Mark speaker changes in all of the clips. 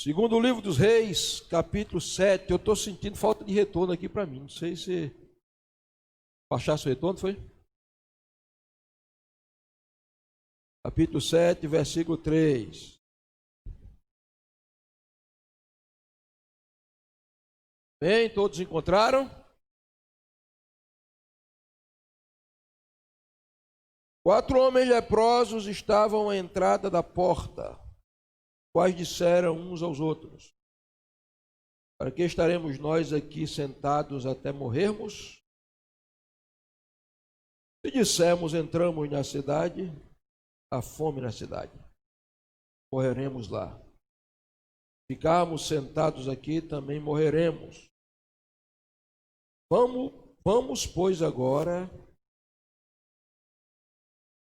Speaker 1: Segundo o livro dos Reis, capítulo 7, eu estou sentindo falta de retorno aqui para mim. Não sei se baixasse o retorno, foi? Capítulo 7, versículo 3. Bem, todos encontraram? Quatro homens leprosos estavam à entrada da porta, quais disseram uns aos outros: para que estaremos nós aqui sentados até morrermos? Se dissermos entramos na cidade, há fome na cidade, morreremos lá. Ficarmos sentados aqui, também morreremos. Vamos, pois, agora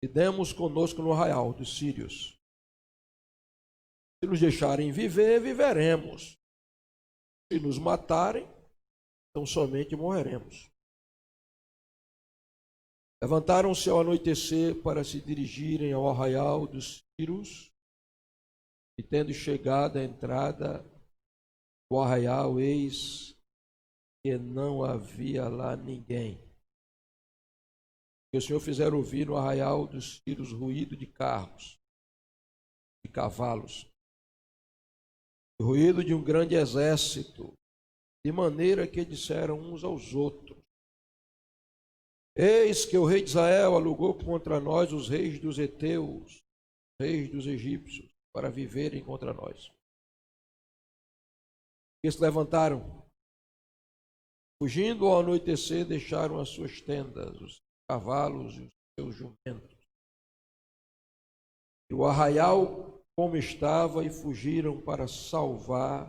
Speaker 1: e demos conosco no arraial dos sírios. Se nos deixarem viver, viveremos. Se nos matarem, então somente morreremos. Levantaram-se ao anoitecer para se dirigirem ao arraial dos sírios, e tendo chegado à entrada do arraial, eis que não havia lá ninguém. E o Senhor fizera ouvir no arraial dos sírios ruído de carros, de cavalos, o ruído de um grande exército, de maneira que disseram uns aos outros: eis que o rei de Israel alugou contra nós os reis dos heteus, reis dos egípcios, para viverem contra nós. E se levantaram, fugindo ao anoitecer, deixaram as suas tendas, os cavalos e os seus jumentos, e o arraial como estava, e fugiram para salvar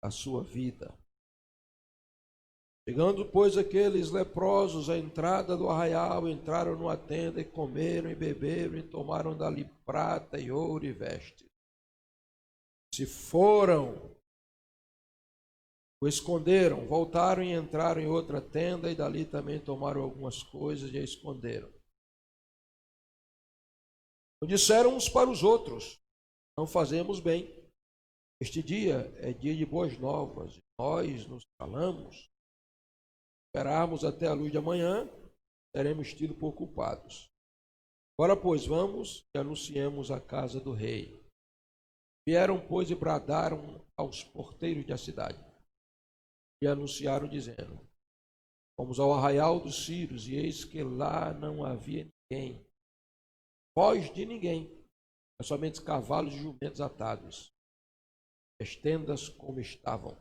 Speaker 1: a sua vida. Chegando, pois, aqueles leprosos à entrada do arraial, entraram numa tenda e comeram e beberam e tomaram dali prata e ouro e vestes. Se foram, o esconderam, voltaram e entraram em outra tenda e dali também tomaram algumas coisas e a esconderam. Disseram uns para os outros: não fazemos bem. Este dia é dia de boas novas, e nós nos calamos. Esperarmos até a luz da manhã, teremos tido por culpados. Agora, pois, vamos e anunciemos a casa do rei. Vieram, pois, e bradaram aos porteiros da cidade, e anunciaram, dizendo: fomos ao arraial dos sírios, e eis que lá não havia ninguém, voz de ninguém, mas somente cavalos e jumentos atados, as tendas como estavam.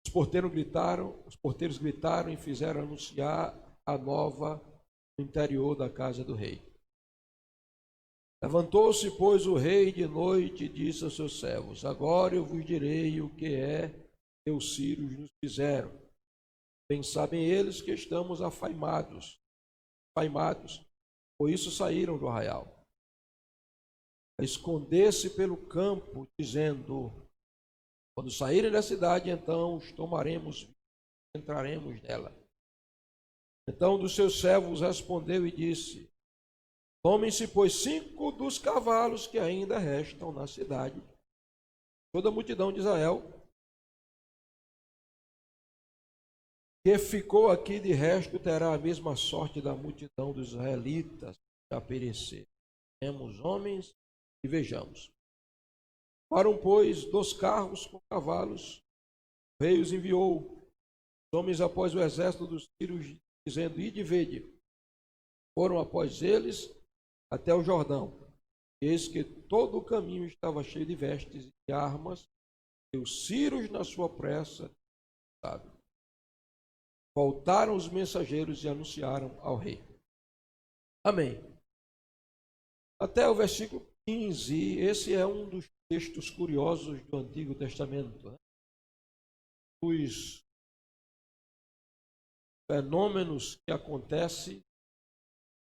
Speaker 1: Os porteiros gritaram e fizeram anunciar a nova no interior da casa do rei. Levantou-se, pois, o rei de noite e disse aos seus servos: agora eu vos direi o que é que os sírios nos fizeram. Bem sabem eles que estamos afaimados, por isso saíram do arraial, a esconder-se pelo campo, dizendo: quando saírem da cidade, então os tomaremos, entraremos nela. Então dos seus servos respondeu e disse: tomem-se, pois, 5 dos cavalos que ainda restam na cidade. Toda a multidão de Israel, que ficou aqui de resto, terá a mesma sorte da multidão dos israelitas a perecer. Temos homens e vejamos. Param, pois, 2 carros com cavalos. O rei os enviou, os homens após o exército dos sírios, dizendo: ide e vede. Foram após eles até o Jordão. Eis que todo o caminho estava cheio de vestes e armas, e os sírios, na sua pressa, sabe. Voltaram os mensageiros e anunciaram ao rei. Amém. Até o versículo 15, esse é um dos textos curiosos do Antigo Testamento, né? Os fenômenos que acontecem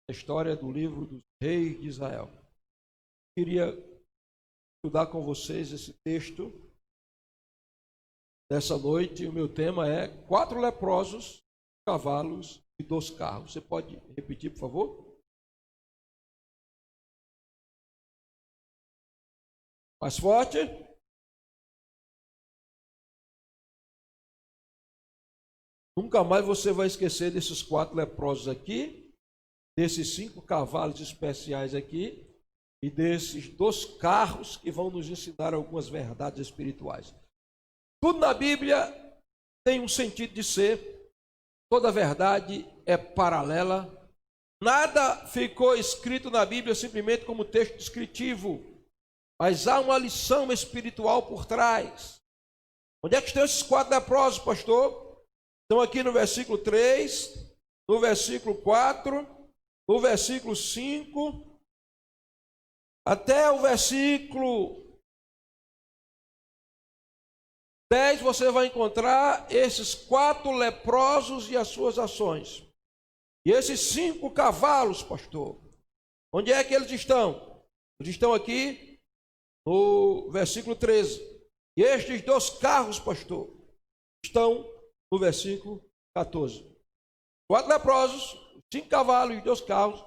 Speaker 1: na história do livro dos reis de Israel. Queria estudar com vocês esse texto nessa noite. O meu tema é 4 leprosos, cavalos e 2 carros. Você pode repetir, por favor? Mais forte. Nunca mais você vai esquecer desses 4 leprosos aqui, desses 5 cavalos especiais aqui e desses 2 carros que vão nos ensinar algumas verdades espirituais. Tudo na Bíblia tem um sentido de ser, toda verdade é paralela, nada ficou escrito na Bíblia simplesmente como texto descritivo, mas há uma lição espiritual por trás. Onde é que estão esses 4 leprosos, pastor? Estão aqui no versículo 3, no versículo 4, no versículo 5, até o versículo 10, você vai encontrar esses 4 leprosos e as suas ações. E esses 5 cavalos, pastor, onde é que eles estão? Eles estão aqui no versículo 13. E estes 2 carros, pastor, estão no versículo 14. 4 leprosos, 5 cavalos e 2 carros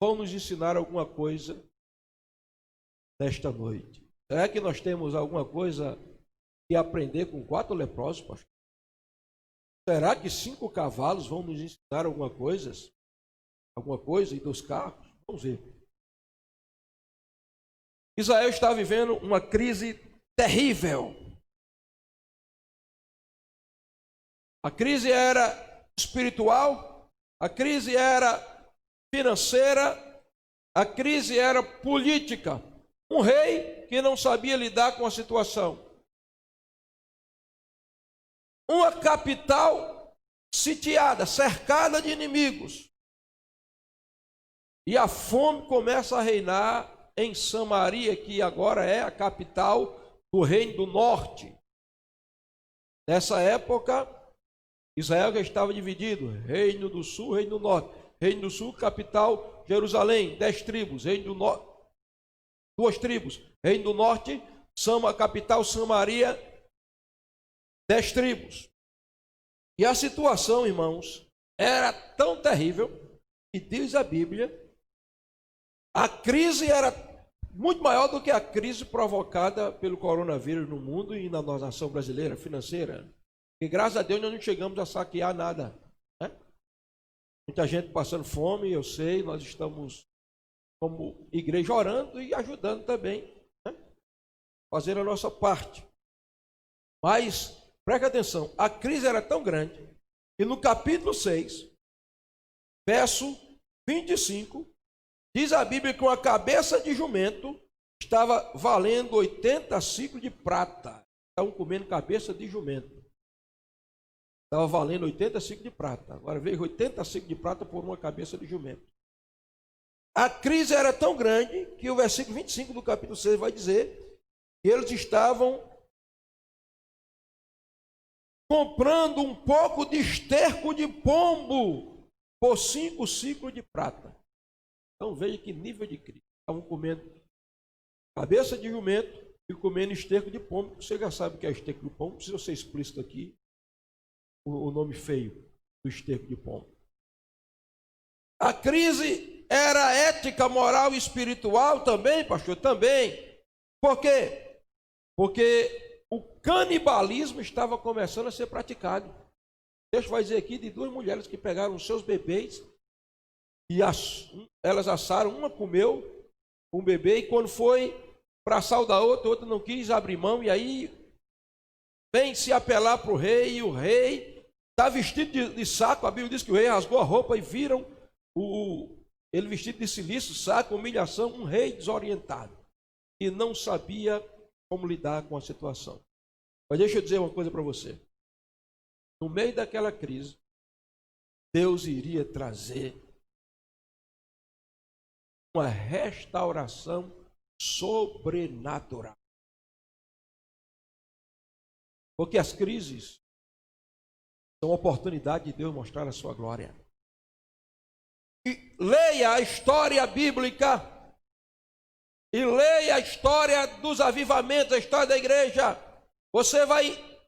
Speaker 1: vão nos ensinar alguma coisa nesta noite. Será que nós temos alguma coisa que aprender com 4 leprosos, pastor? Será que 5 cavalos vão nos ensinar alguma coisa e 2 carros? Vamos ver. Israel está vivendo uma crise terrível. A crise era espiritual, a crise era financeira, a crise era política. Um rei que não sabia lidar com a situação. Uma capital sitiada, cercada de inimigos. E a fome começa a reinar em Samaria, que agora é a capital do Reino do Norte. Nessa época, Israel já estava dividido, Reino do Sul, Reino do Norte. Reino do Sul, capital, Jerusalém, 10 tribos. Reino do Norte, 2 tribos. Reino do Norte, capital Samaria, 10 tribos. E a situação, irmãos, era tão terrível que diz a Bíblia, a crise era muito maior do que a crise provocada pelo coronavírus no mundo e na nossa nação brasileira, financeira. E graças a Deus nós não chegamos a saquear nada, né? Muita gente passando fome, eu sei, nós estamos como igreja orando e ajudando também, né? Fazendo a nossa parte. Mas, preste atenção, a crise era tão grande que no capítulo 6, verso 25, diz a Bíblia que uma cabeça de jumento estava valendo 80 ciclos de prata. Estavam comendo cabeça de jumento. Estava valendo 80 ciclos de prata. Agora veio 80 ciclos de prata por uma cabeça de jumento. A crise era tão grande que o versículo 25 do capítulo 6 vai dizer que eles estavam comprando um pouco de esterco de pombo por 5 ciclos de prata. Então veja que nível de crise. Estavam comendo cabeça de jumento e comendo esterco de pombo. Você já sabe o que é esterco de pombo, não precisa ser explícito aqui. O nome feio do esterco de pombo. A crise era ética, moral e espiritual também, pastor? Também. Por quê? Porque o canibalismo estava começando a ser praticado. Deus vai dizer aqui de 2 mulheres que pegaram os seus bebês e elas assaram, uma comeu um bebê e quando foi para assar o da outra não quis abrir mão e aí vem se apelar para o rei e o rei está vestido de saco. A Bíblia diz que o rei rasgou a roupa e viram ele vestido de cilício, saco, humilhação, um rei desorientado e não sabia como lidar com a situação. Mas deixa eu dizer uma coisa para você. No meio daquela crise, Deus iria trazer uma restauração sobrenatural. Porque as crises são oportunidade de Deus mostrar a sua glória. E leia a história bíblica e leia a história dos avivamentos, a história da igreja. Você vai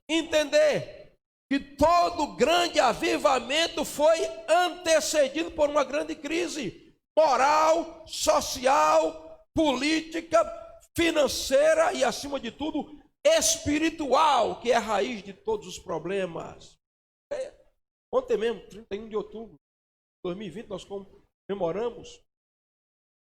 Speaker 1: entender que todo grande avivamento foi antecedido por uma grande crise moral, social, política, financeira e, acima de tudo, espiritual, que é a raiz de todos os problemas. Ontem mesmo, 31 de outubro de 2020, nós comemoramos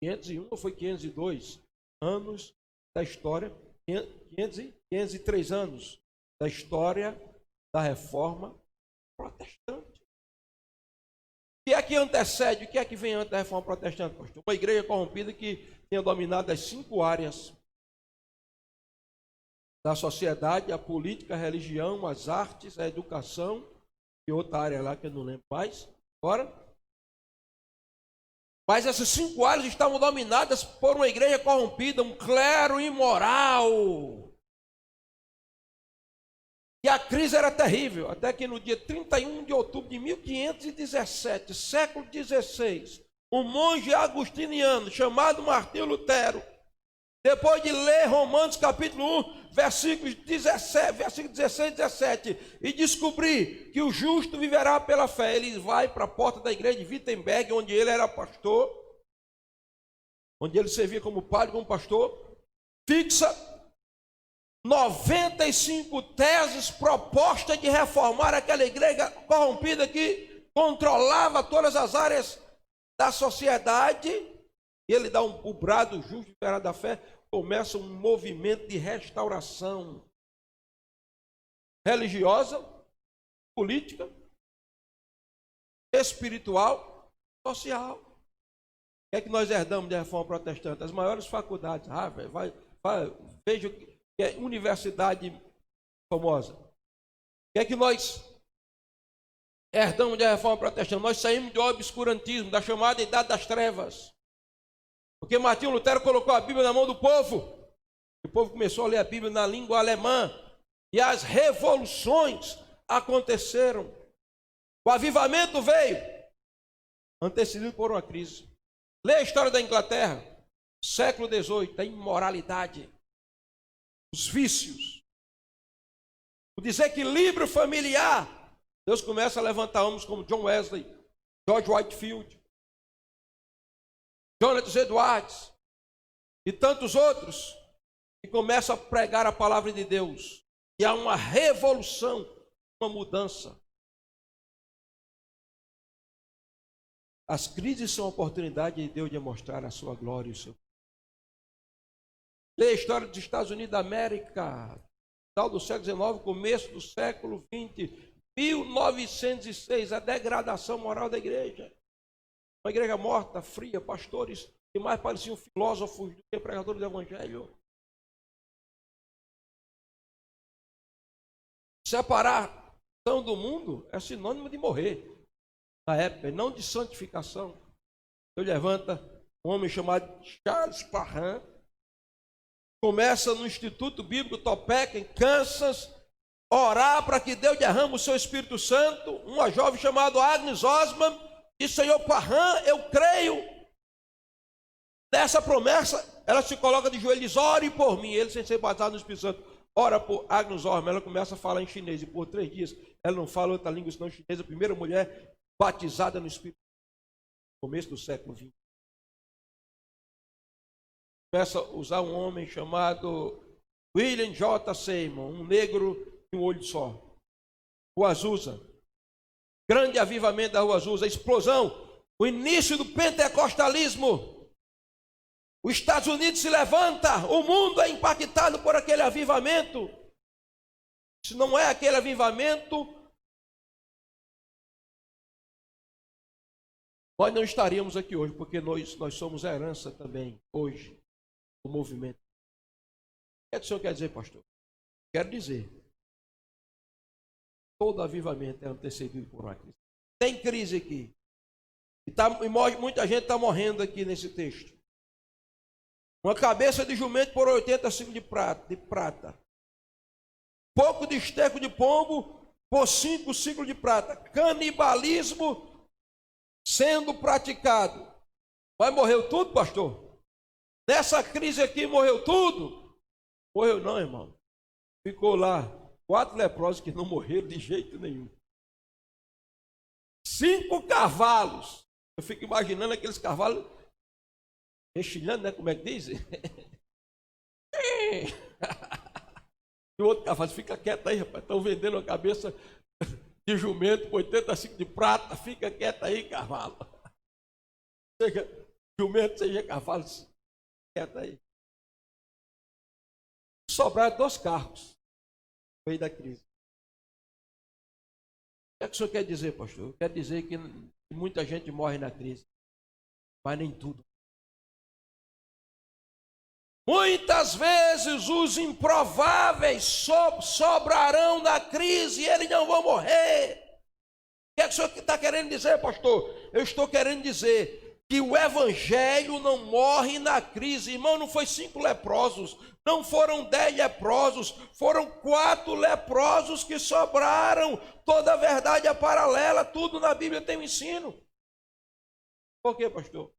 Speaker 1: 501 ou foi 502 anos da história, 503 anos da história da Reforma Protestante. O que é que antecede, o que é que vem antes da Reforma Protestante, pastor? Uma igreja corrompida que tinha dominado as 5 áreas da sociedade: a política, a religião, as artes, a educação e outra área lá que eu não lembro mais agora. Mas essas 5 áreas estavam dominadas por uma igreja corrompida, um clero imoral. E a crise era terrível, até que no dia 31 de outubro de 1517, século XVI, um monge agustiniano chamado Martinho Lutero, depois de ler Romanos capítulo 1, versículos 16 e 17, e descobrir que o justo viverá pela fé, ele vai para a porta da igreja de Wittenberg, onde ele era pastor, onde ele servia como padre, como pastor, fixa 95 teses propostas de reformar aquela igreja corrompida que controlava todas as áreas da sociedade. E ele dá o brado justo viverá da fé. Começa um movimento de restauração religiosa, política, espiritual, social. O que é que nós herdamos da Reforma Protestante? As maiores faculdades, Harvard, veja que é universidade famosa. O que é que nós herdamos da Reforma Protestante? Nós saímos do obscurantismo, da chamada Idade das Trevas. Porque Martinho Lutero colocou a Bíblia na mão do povo. O povo começou a ler a Bíblia na língua alemã. E as revoluções aconteceram. O avivamento veio, antecedido por uma crise. Lê a história da Inglaterra, século XVIII, da imoralidade, os vícios, o desequilíbrio familiar. Deus começa a levantar homens como John Wesley, George Whitefield, Jonathan Edwards e tantos outros, que começam a pregar a palavra de Deus. E há uma revolução, uma mudança. As crises são oportunidade de Deus de mostrar a sua glória e o seu. Lê a história dos Estados Unidos da América, final do século XIX, começo do século XX, 1906, a degradação moral da igreja. Uma igreja morta, fria, pastores que mais pareciam filósofos do que pregadores do evangelho. Separação do mundo é sinônimo de morrer. Na época, não de santificação. Deus levanta um homem chamado Charles Parham, começa no Instituto Bíblico Topeka, em Kansas, orar para que Deus derrame o seu Espírito Santo. Uma jovem chamada Agnes Osman disse: Senhor Parham, eu creio nessa promessa. Ela se coloca de joelhos, ore por mim. Ele, sem ser batizado no Espírito Santo, ora por Agnes Osman. Ela começa a falar em chinês, e por 3 dias ela não fala outra língua senão chinês. A primeira mulher batizada no Espírito Santo, no começo do século XX. Começa a usar um homem chamado William J. Seymour, um negro de um olho só. Rua Azusa. Grande avivamento da Rua Azusa, a explosão, o início do pentecostalismo. Os Estados Unidos se levanta, o mundo é impactado por aquele avivamento. Se não é aquele avivamento, nós não estaríamos aqui hoje, porque nós somos herança também, hoje, do movimento. O que é que o senhor quer dizer, pastor? Quero dizer, todo avivamento é antecedido por uma crise. Tem crise aqui. E muita gente está morrendo aqui nesse texto. Uma cabeça de jumento por 80 ciclos de prata. Pouco de esterco de pombo por 5 ciclos de prata. Canibalismo sendo praticado. Mas morreu tudo, pastor? Nessa crise aqui morreu tudo? Morreu não, irmão. Ficou lá 4 leprosos que não morreram de jeito nenhum. 5 cavalos. Eu fico imaginando aqueles cavalos rechilhando, né? Como é que diz? E o outro cavalo, fica quieto aí, rapaz. Estão vendendo a cabeça de jumento, 85 de prata, fica quieto aí, cavalo. Seja jumento, seja cavalo, quieto aí. Sobraram 2 carros no meio da crise. O que é que o senhor quer dizer, pastor? Quer dizer que muita gente morre na crise, mas nem tudo. Muitas vezes os improváveis sobrarão na crise e eles não vão morrer. O que é que o senhor está querendo dizer, pastor? Eu estou querendo dizer que o evangelho não morre na crise. Irmão, não foi 5 leprosos, não foram 10 leprosos, foram 4 leprosos que sobraram. Toda a verdade é paralela, tudo na Bíblia tem um ensino. Por quê, pastor?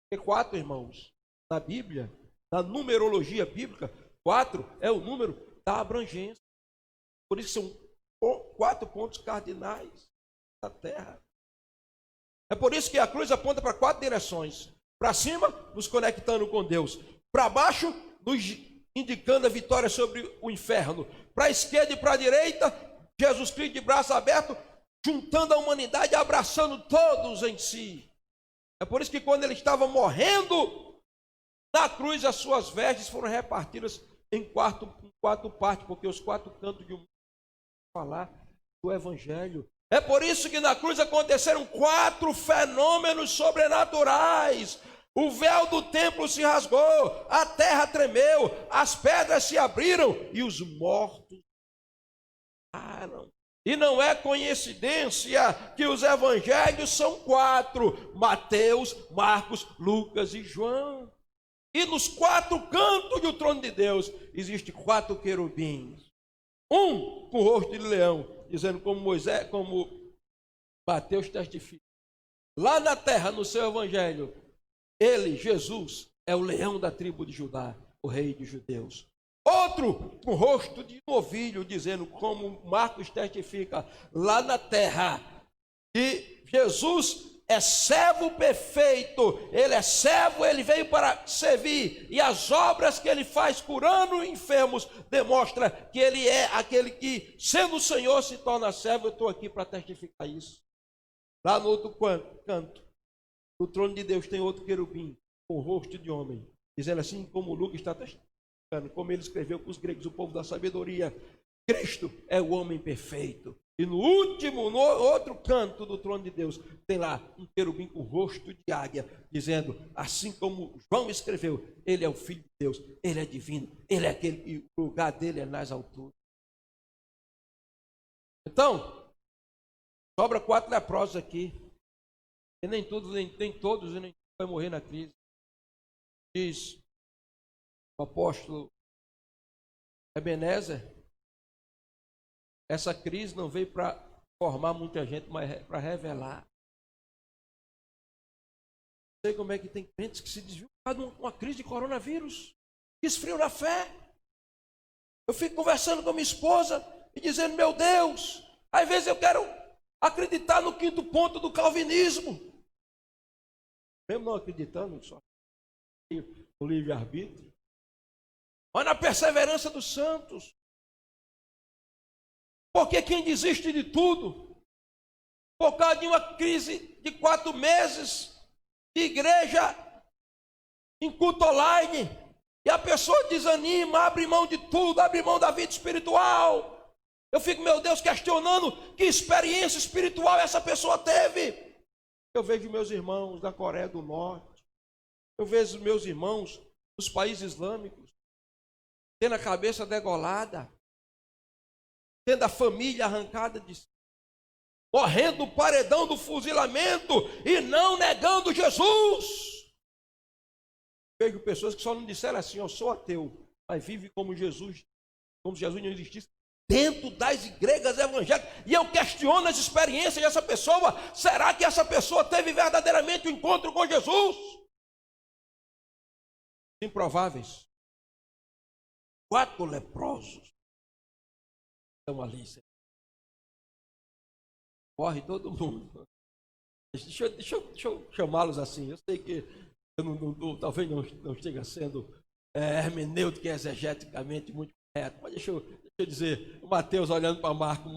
Speaker 1: Porque 4, irmãos, na Bíblia, na numerologia bíblica, 4 é o número da abrangência. Por isso são 4 pontos cardinais da terra. É por isso que a cruz aponta para 4 direções. Para cima, nos conectando com Deus. Para baixo, nos indicando a vitória sobre o inferno. Para a esquerda e para a direita, Jesus Cristo de braço aberto, juntando a humanidade, abraçando todos em si. É por isso que quando ele estava morrendo na cruz, as suas vestes foram repartidas em 4 partes, porque os 4 cantos de um falar do evangelho. É por isso que na cruz aconteceram 4 fenômenos sobrenaturais. O véu do templo se rasgou, a terra tremeu, as pedras se abriram e os mortos pararam. E não é coincidência que os evangelhos são 4: Mateus, Marcos, Lucas e João. E nos 4 cantos do trono de Deus existem 4 querubins. Um com o rosto de leão, dizendo como Mateus testifica. Lá na terra, no seu evangelho, ele, Jesus, é o leão da tribo de Judá, o rei dos judeus. Outro com o rosto de novilho, dizendo como Marcos testifica, lá na terra, que Jesus é servo perfeito, ele é servo, ele veio para servir, e as obras que ele faz curando enfermos demonstra que ele é aquele que, sendo o Senhor, se torna servo. Eu estou aqui para testificar isso. Lá no outro canto, no trono de Deus, tem outro querubim com o rosto de homem, dizendo assim como Lucas está testificando, como ele escreveu para os gregos, o povo da sabedoria: Cristo é o homem perfeito. E no último, no outro canto do trono de Deus, tem lá um querubim com o rosto de águia, dizendo, assim como João escreveu, ele é o Filho de Deus, ele é divino, ele é aquele que o lugar dele é nas alturas. Então, sobra 4 leprosos aqui, e nem todos, e nem vai morrer na crise. Diz o apóstolo Ebenezer, essa crise não veio para formar muita gente, mas para revelar. Não sei como é que tem crentes que se desviam de uma crise de coronavírus, esfriam na fé. Eu fico conversando com minha esposa e dizendo, meu Deus, às vezes eu quero acreditar no 5º ponto do calvinismo. Mesmo não acreditando só no livre-arbítrio, mas na perseverança dos santos. Porque quem desiste de tudo, por causa de uma crise de 4 meses, de igreja em culto online, e a pessoa desanima, abre mão de tudo, abre mão da vida espiritual. Eu fico, meu Deus, questionando que experiência espiritual essa pessoa teve. Eu vejo meus irmãos da Coreia do Norte, eu vejo meus irmãos dos países islâmicos, tendo a cabeça degolada, tendo a família arrancada de si, morrendo no paredão do fuzilamento e não negando Jesus. Vejo pessoas que só não disseram assim, eu sou ateu, mas vive como Jesus não existisse, dentro das igrejas evangélicas. E eu questiono as experiências dessa pessoa. Será que essa pessoa teve verdadeiramente um encontro com Jesus? Improváveis. 4 leprosos estão ali. Morre todo mundo. Deixa eu chamá-los assim. Eu sei que eu talvez não esteja sendo hermenêutica e exegeticamente muito correto, mas deixa eu dizer, o Mateus olhando para Marcos,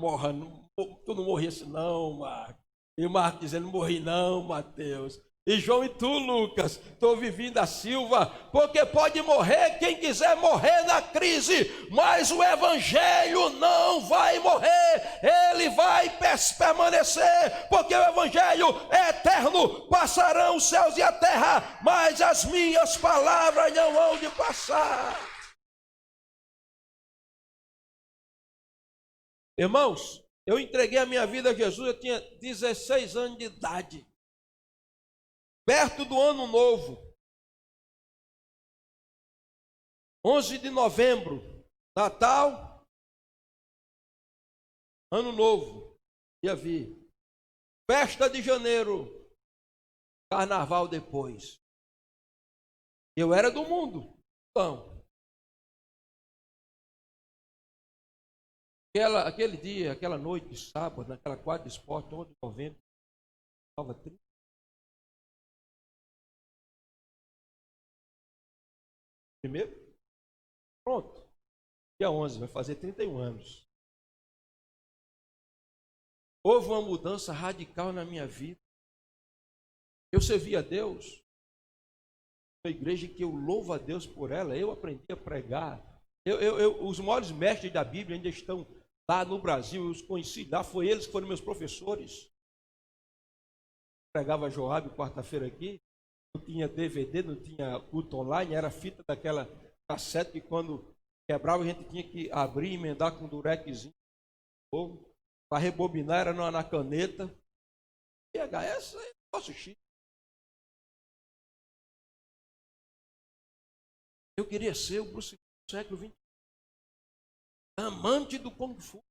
Speaker 1: tu não morresse não, Marcos. E o Marcos dizendo, não morri não, Mateus. E João e tu, Lucas, estou vivendo da Silva, porque pode morrer quem quiser morrer na crise, mas o Evangelho não vai morrer, ele vai permanecer, porque o Evangelho é eterno, passarão os céus e a terra, mas as minhas palavras não hão de passar. Irmãos, eu entreguei a minha vida a Jesus, eu tinha 16 anos de idade. Perto do ano novo, 11 de novembro, Natal, ano novo, ia vir. Festa de janeiro, carnaval depois. Eu era do mundo, então. Aquele dia, aquela noite de sábado, naquela quadra de esporte, 11 de novembro, estava 30. Primeiro? Pronto. Dia 11, vai fazer 31 anos. Houve uma mudança radical na minha vida. Eu servi a Deus. Uma igreja que eu louvo a Deus por ela. Eu aprendi a pregar. Os maiores mestres da Bíblia ainda estão lá no Brasil. Eu os conheci lá. Foi eles que foram meus professores. Pregava Joabe quarta-feira aqui. Não tinha DVD, não tinha culto online, era fita daquela cassete que quando quebrava a gente tinha que abrir e emendar com um durexzinho. Para rebobinar era na caneta. VHS é negócio chique. Eu queria ser o Bruce Lee do século XX. Amante do Kung Fu.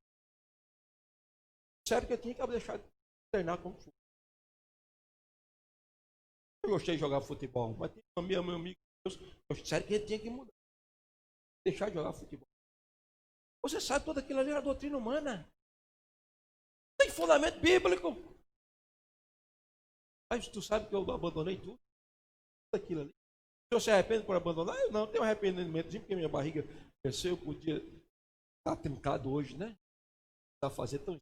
Speaker 1: Sério que eu tinha que deixar de treinar Kung Fu. Eu gostei de jogar futebol, mas tinha meu amigo, sério que ele tinha que mudar. Deixar de jogar futebol. Você sabe, toda aquilo ali era doutrina humana. Tem fundamento bíblico. Mas tu sabe que eu abandonei tudo aquilo ali. O senhor se arrepende por abandonar? Eu não tenho arrependimento, porque minha barriga cresceu, eu podia estar trincado hoje, né? Não fazer tão.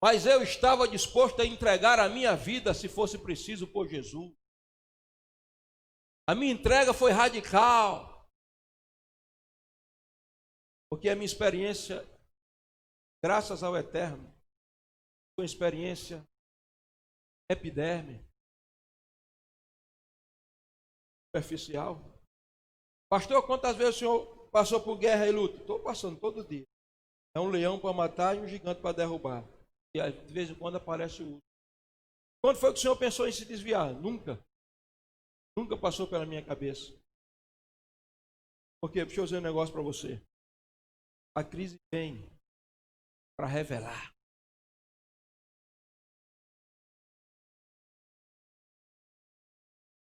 Speaker 1: Mas eu estava disposto a entregar a minha vida, se fosse preciso, por Jesus. A minha entrega foi radical. Porque a minha experiência, graças ao Eterno, foi uma experiência epiderme, superficial. Pastor, quantas vezes o senhor passou por guerra e luta? Estou passando todo dia. É um leão para matar e um gigante para derrubar. E de vez em quando aparece o último. Quando foi que o senhor pensou em se desviar? Nunca. Nunca passou pela minha cabeça. Porque, deixa eu dizer um negócio para você. A crise vem para revelar.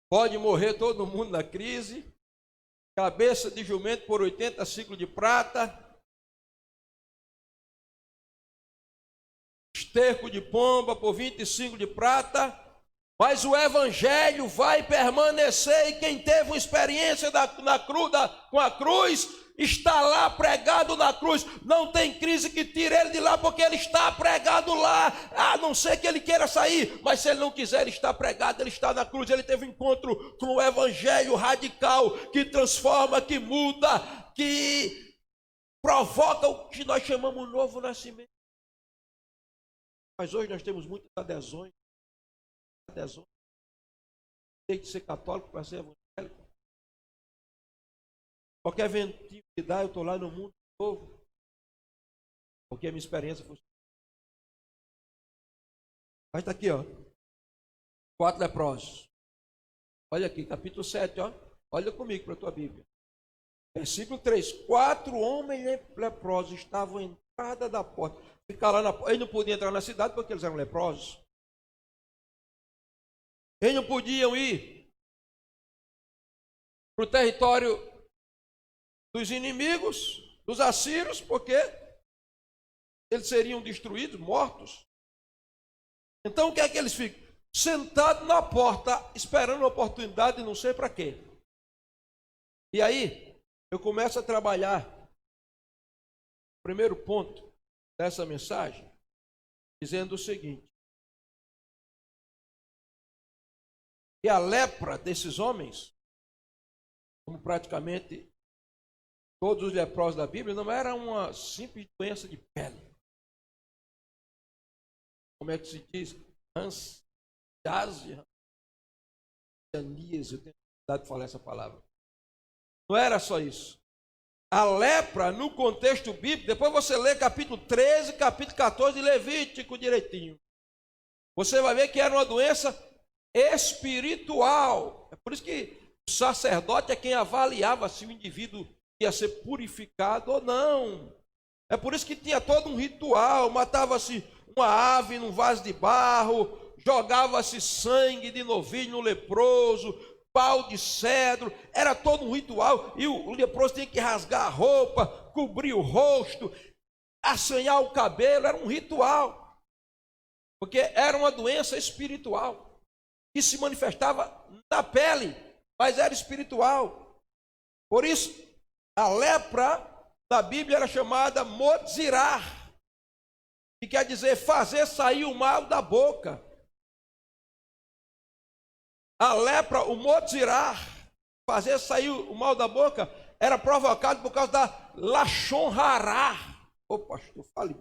Speaker 1: Pode morrer todo mundo na crise. Cabeça de jumento por 80 ciclos de prata. Esterco de pomba por 25 de prata, mas o Evangelho vai permanecer, e quem teve uma experiência com a cruz, está lá pregado na cruz. Não tem crise que tire ele de lá, porque ele está pregado lá, a não ser que ele queira sair, mas se ele não quiser, ele está pregado, ele está na cruz. Ele teve um encontro com o Evangelho radical, que transforma, que muda, que provoca o que nós chamamos de novo nascimento. Mas hoje nós temos muitas adesões. Tem que ser católico para ser evangélico. Qualquer ventinho que dá, eu estou lá no mundo novo. Porque a minha experiência foi. Mas está aqui, ó. 4 leprosos. Olha aqui, capítulo 7, ó. Olha comigo para a tua Bíblia. Versículo 3. 4 homens leprosos estavam à entrada da porta. Ficar lá eles não podiam entrar na cidade porque eles eram leprosos. Eles não podiam ir para o território dos inimigos, dos assírios, porque eles seriam destruídos, mortos. Então o que é que eles ficam? Sentados na porta, esperando uma oportunidade, não sei para quê. E aí, eu começo a trabalhar. Primeiro ponto. dessa mensagem dizendo o seguinte: que a lepra desses homens, como praticamente todos os leprosos da Bíblia, não era uma simples doença de pele. Como é que se diz? Hanseníase, eu tenho dificuldade de falar essa palavra. Não era só isso. A lepra, no contexto bíblico, depois você lê capítulo 13, capítulo 14 de Levítico direitinho. Você vai ver que era uma doença espiritual. É por isso que o sacerdote é quem avaliava se o indivíduo ia ser purificado ou não. É por isso que tinha todo um ritual. Matava-se uma ave num vaso de barro, jogava-se sangue de novilho no leproso, pau de cedro, era todo um ritual, e o leproso tinha que rasgar a roupa, cobrir o rosto, assanhar o cabelo, era um ritual, porque era uma doença espiritual, que se manifestava na pele, mas era espiritual. Por isso, a lepra da Bíblia era chamada modzirar, que quer dizer fazer sair o mal da boca. A lepra, o modzirar, fazer sair o mal da boca, era provocado por causa da lashon hará. Ô pastor, fale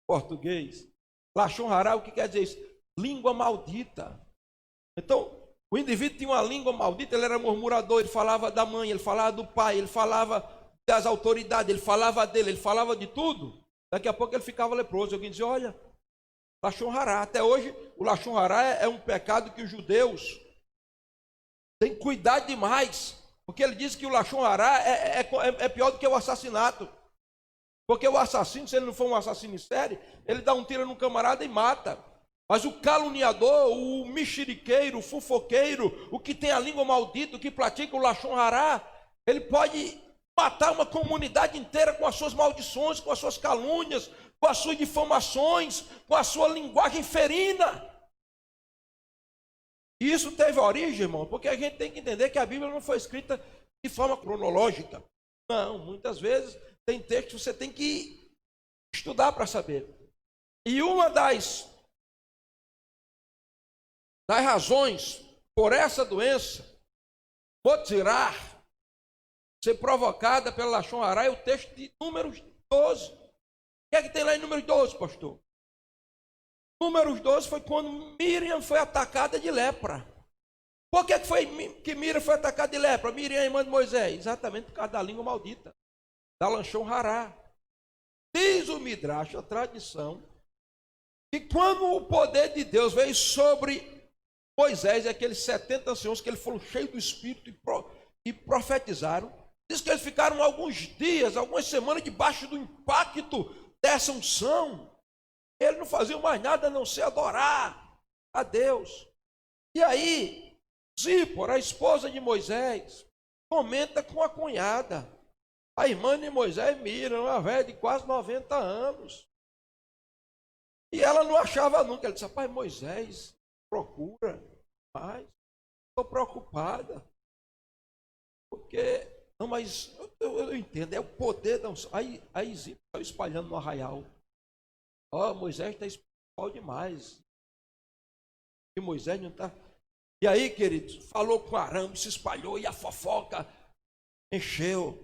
Speaker 1: português. Lashon hará, o que quer dizer isso? Língua maldita. Então, o indivíduo tinha uma língua maldita, ele era murmurador, ele falava da mãe, ele falava do pai, ele falava das autoridades, ele falava dele, ele falava de tudo. Daqui a pouco ele ficava leproso. Alguém dizia, olha, lashon hará. Até hoje, o lashon hará é um pecado que os judeus tem que cuidar demais, porque ele diz que o lashon hará é pior do que o assassinato. Porque o assassino, se ele não for um assassino em série, ele dá um tiro no camarada e mata. Mas o caluniador, o mexeriqueiro, o fofoqueiro, o que tem a língua maldita, o que pratica o lashon hará, ele pode matar uma comunidade inteira com as suas maldições, com as suas calúnias, com as suas difamações, com a sua linguagem ferina. E isso teve origem, irmão, porque a gente tem que entender que a Bíblia não foi escrita de forma cronológica. Não, muitas vezes tem texto que você tem que estudar para saber. E uma das razões por essa doença, modzirar, ser provocada pela lashon hará, é o texto de Números 12. O que é que tem lá em Números 12, pastor? Números 12 foi quando Miriam foi atacada de lepra. Por que foi que Miriam foi atacada de lepra? Miriam é irmã de Moisés. Exatamente por causa da língua maldita, da lashon hará. Diz o Midrash, a tradição, que quando o poder de Deus veio sobre Moisés e aqueles 70 anciãos, que eles foram cheios do Espírito e profetizaram, diz que eles ficaram alguns dias, algumas semanas debaixo do impacto dessa unção. Eles não faziam mais nada a não ser adorar a Deus. E aí, Zípora, a esposa de Moisés, comenta com a cunhada, a irmã de Moisés, Miriam, uma velha de quase 90 anos. E ela não achava nunca. Ela disse, rapaz, Moisés procura, mas estou preocupada. Porque, não, mas eu entendo, é o poder da unção. Aí Zípora está espalhando no arraial. Moisés está espiritual demais. E Moisés não está. E aí, queridos, falou com Arão, se espalhou e a fofoca encheu.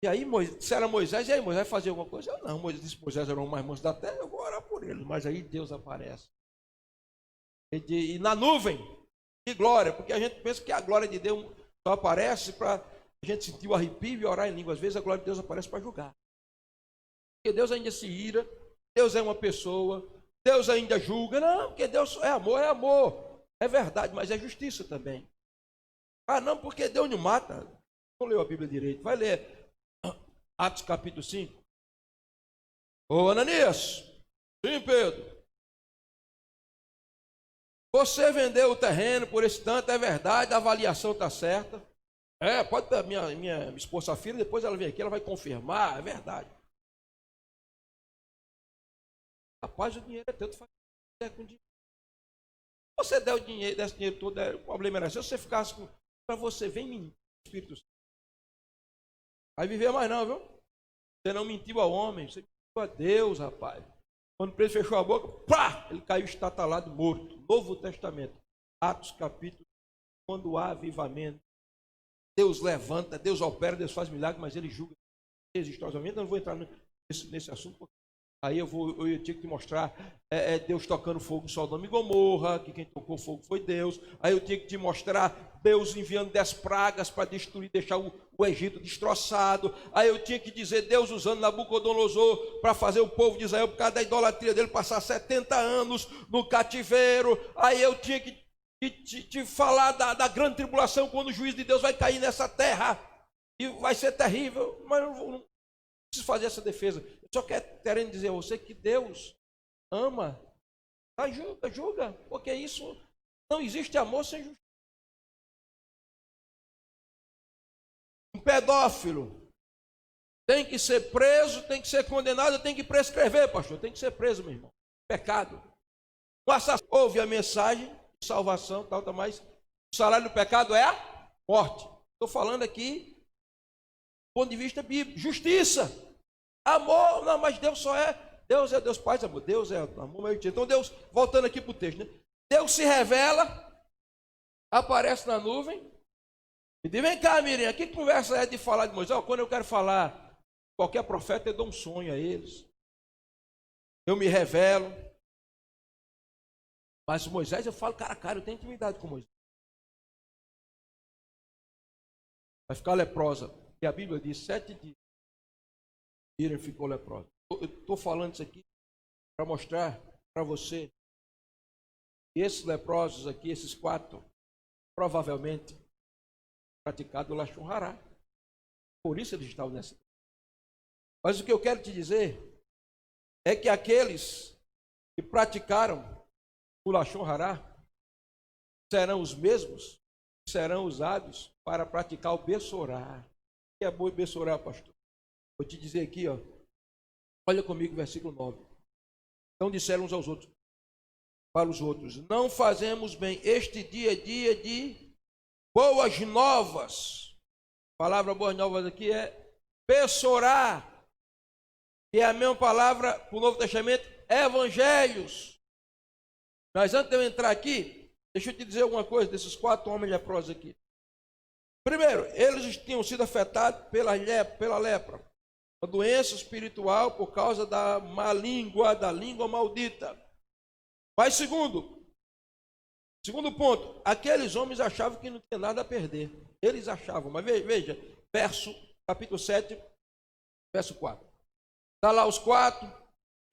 Speaker 1: E aí, se era Moisés, e aí Moisés fazia alguma coisa? Eu não, Moisés era o mais manso da terra, eu vou orar por ele. Mas aí Deus aparece. E na nuvem de glória, porque a gente pensa que a glória de Deus só aparece para a gente sentir o arrepio e orar em língua. Às vezes a glória de Deus aparece para julgar. Porque Deus ainda se ira, Deus é uma pessoa, Deus ainda julga. Não, porque Deus é amor, é verdade, mas é justiça também. Ah, não, porque Deus não mata. Não leu a Bíblia direito, vai ler Atos capítulo 5. Ô Ananias, sim, Pedro, você vendeu o terreno por esse tanto, é verdade, a avaliação está certa. Pode ter minha esposa, a filha, depois ela vem aqui, ela vai confirmar, é verdade. Rapaz, o dinheiro é teu, tu faz com dinheiro. Você der o dinheiro, desse dinheiro todo, o problema era se você ficasse para você, vem mentir, Espírito Santo. Vai viver mais não, viu? Você não mentiu ao homem, você mentiu a Deus, rapaz. Quando o preso fechou a boca, pá, ele caiu estatalado, morto. Novo Testamento, Atos capítulo, quando há avivamento, Deus levanta, Deus opera, Deus faz milagre, mas ele julga desesperosamente. Eu não vou entrar nesse assunto, porque aí eu tinha que te mostrar Deus tocando fogo em Sodoma e Gomorra, que quem tocou fogo foi Deus. Aí eu tinha que te mostrar Deus enviando 10 pragas para destruir, deixar o Egito destroçado. Aí eu tinha que dizer Deus usando Nabucodonosor para fazer o povo de Israel, por causa da idolatria dele, passar 70 anos no cativeiro. Aí eu tinha que te falar da grande tribulação, quando o juízo de Deus vai cair nessa terra e vai ser terrível. Mas eu não preciso fazer essa defesa. Eu só querendo dizer a você que Deus ama. Ah, julga, porque isso não existe amor sem justiça. Um pedófilo tem que ser preso, tem que ser condenado, tem que prescrever, pastor, tem que ser preso, meu irmão. Pecado. O assassino ouve a mensagem de salvação, tal, mas o salário do pecado é a morte. Estou falando aqui do ponto de vista bíblico. Justiça, amor, não, mas Deus é Deus Pai, amor, Deus é amor. Então Deus, voltando aqui para o texto, né? Deus se revela, aparece na nuvem, e diz, vem cá, Miriam, que conversa é de falar de Moisés? Quando eu quero falar qualquer profeta, eu dou um sonho a eles, eu me revelo, mas Moisés eu falo cara a cara, eu tenho intimidade com Moisés. Vai ficar leprosa, que a Bíblia diz 7 dias, Miriam ficou leprosa. Eu estou falando isso aqui para mostrar para você que esses leprosos aqui, esses 4, provavelmente praticado o Lashon Hará. Por isso eles estavam nessa. Mas o que eu quero te dizer é que aqueles que praticaram o Lashon Hará serão os mesmos que serão usados para praticar o Bessorá. O que é bom Bessorá, pastor? Vou te dizer aqui, ó. Olha comigo, versículo 9. Então disseram uns aos outros, para os outros, não fazemos bem, este dia é dia de boas novas. A palavra boas novas aqui é Bessorá, que é a mesma palavra para o Novo Testamento, evangelhos. Mas antes de eu entrar aqui, deixa eu te dizer alguma coisa desses 4 homens leprosos aqui. Primeiro, eles tinham sido afetados pela lepra, uma doença espiritual por causa da má língua, da língua maldita. Mas segundo ponto, aqueles homens achavam que não tinha nada a perder. Eles achavam, mas veja, capítulo 7, verso 4. Está lá os 4,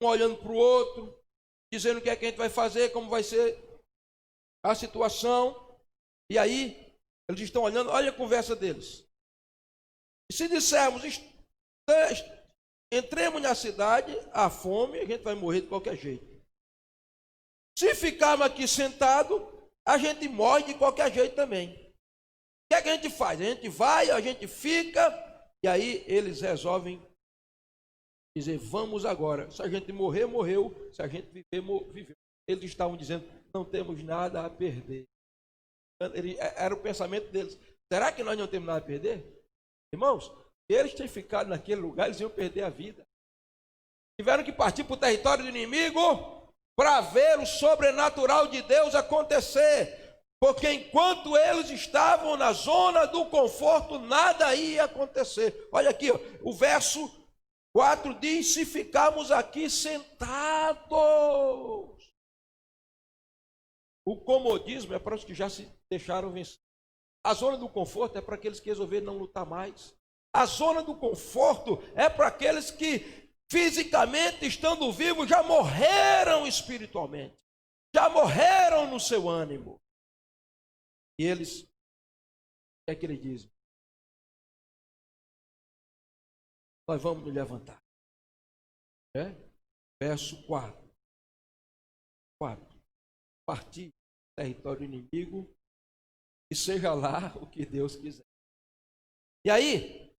Speaker 1: um olhando para o outro, dizendo o que é que a gente vai fazer, como vai ser a situação. E aí, eles estão olhando, olha a conversa deles. E se dissermos, entremos na cidade, há fome, a gente vai morrer de qualquer jeito. Se ficarmos aqui sentados, a gente morre de qualquer jeito também. O que é que a gente faz? A gente vai, a gente fica, e aí eles resolvem dizer, vamos agora. Se a gente morrer, morreu. Se a gente viver, viveu. Eles estavam dizendo, não temos nada a perder. Era o pensamento deles. Será que nós não temos nada a perder? Irmãos, se eles tinham ficado naquele lugar, eles iam perder a vida. Tiveram que partir para o território do inimigo para ver o sobrenatural de Deus acontecer. Porque enquanto eles estavam na zona do conforto, nada ia acontecer. Olha aqui, ó, o verso 4 diz, se ficarmos aqui sentados. O comodismo é para os que já se deixaram vencer. A zona do conforto é para aqueles que resolveram não lutar mais. A zona do conforto é para aqueles que fisicamente, estando vivos, já morreram espiritualmente. Já morreram no seu ânimo. E eles, o que é que eles dizem? Nós vamos nos levantar. Verso 4. Partir do território inimigo e seja lá o que Deus quiser. E aí,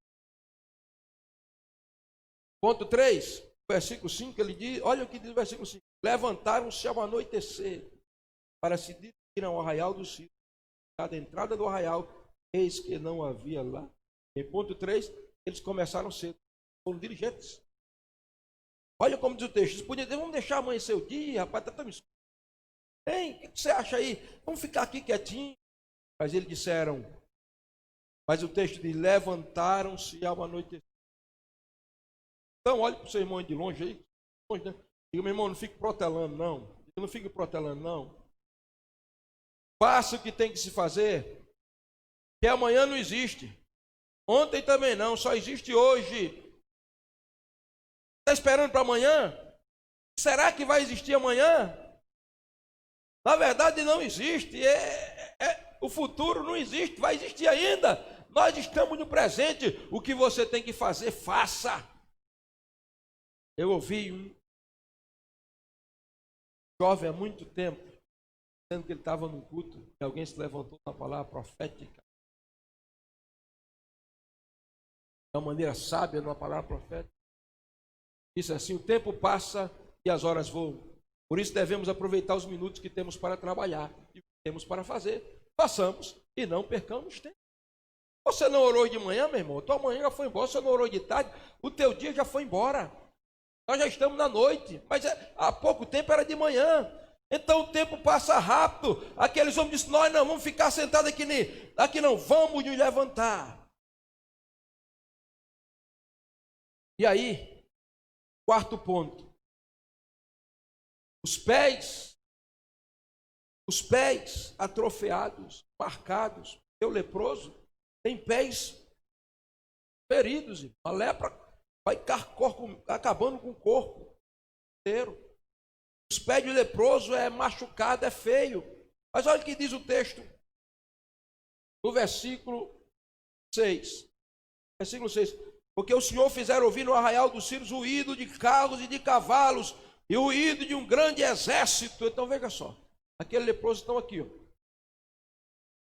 Speaker 1: ponto 3, versículo 5, ele diz, olha o que diz o versículo 5. Levantaram-se ao anoitecer para se dirigir ao arraial do Ciro. À entrada do arraial, eis que não havia lá. Em ponto 3, eles começaram cedo. Foram dirigentes. Olha como diz o texto. Eles podiam dizer, vamos deixar amanhecer o dia, rapaz, está tão escuro. Hein, o que você acha aí? Vamos ficar aqui quietinho. Mas eles disseram, mas o texto diz, levantaram-se ao anoitecer. Então, olhe para o seu irmão de longe aí. Longe, né? Diga, meu irmão, não fique protelando, não. Diga, não fique protelando, não. Faça o que tem que se fazer, que amanhã não existe. Ontem também não, só existe hoje. Está esperando para amanhã? Será que vai existir amanhã? Na verdade não existe. O futuro não existe, vai existir ainda. Nós estamos no presente. O que você tem que fazer, faça. Eu ouvi um jovem há muito tempo, dizendo que ele estava num culto, e alguém se levantou com a palavra profética. De uma maneira sábia, numa palavra profética. Disse assim, o tempo passa e as horas voam. Por isso devemos aproveitar os minutos que temos para trabalhar e o que temos para fazer. Façamos e não percamos tempo. Você não orou de manhã, meu irmão? Tua manhã já foi embora. Você não orou de tarde, o teu dia já foi embora. Nós já estamos na noite, mas há pouco tempo era de manhã. Então o tempo passa rápido. Aqueles homens disseram, nós não vamos ficar sentados aqui não, vamos nos levantar. E aí, quarto ponto. Os pés atrofiados, marcados. O leproso tem pés feridos. A lepra vai acabando com o corpo inteiro. Os pés do leproso é machucado, é feio. Mas olha o que diz o texto. No versículo 6. Versículo 6. Porque o Senhor fizera ouvir no arraial dos Sírios o ruído de carros e de cavalos e o ruído de um grande exército. Então veja só. Aqueles leprosos estão aqui. Ó.